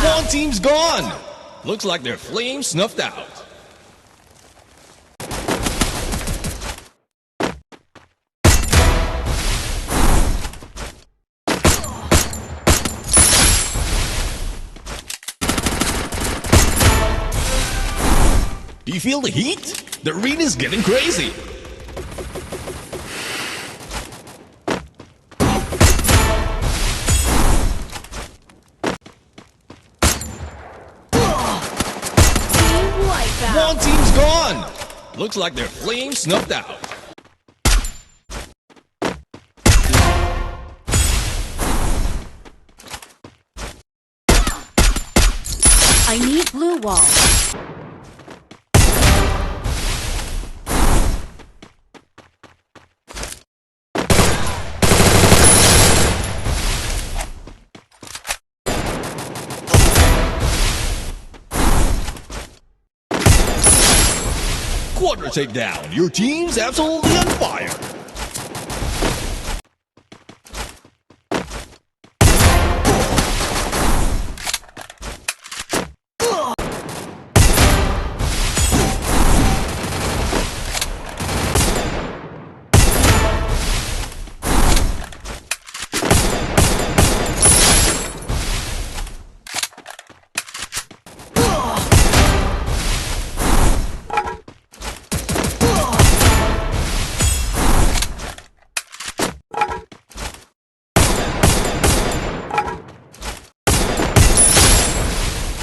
One team's gone. Looks like their flame snuffed out. Do you feel the heat? The arena's getting crazy. One team's gone. Looks like their flame snuffed out. I need blue wall. Quarter takedown. Your team's absolutely on fire.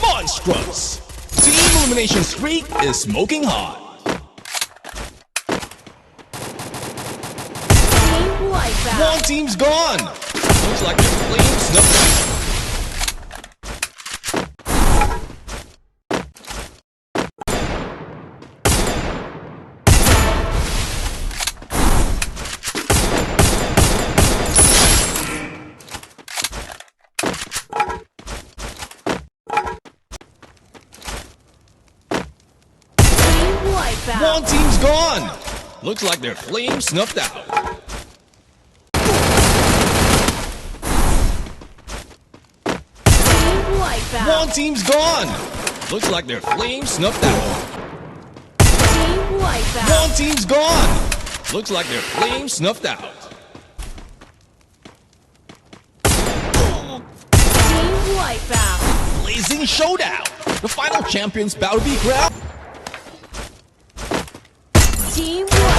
Monstrous! Team elimination streak is smoking hot. Team wipeout. One team's gone. Looks like their flame snuffed out. One team's gone. Looks like their flame snuffed out. Team wipeout. One team's gone. Looks like their flame snuffed out. Team wipeout. One team's gone. Looks like their flame snuffed out. Team wipeout. Blazing showdown. The final champions bout to be crowned. Team wipeout.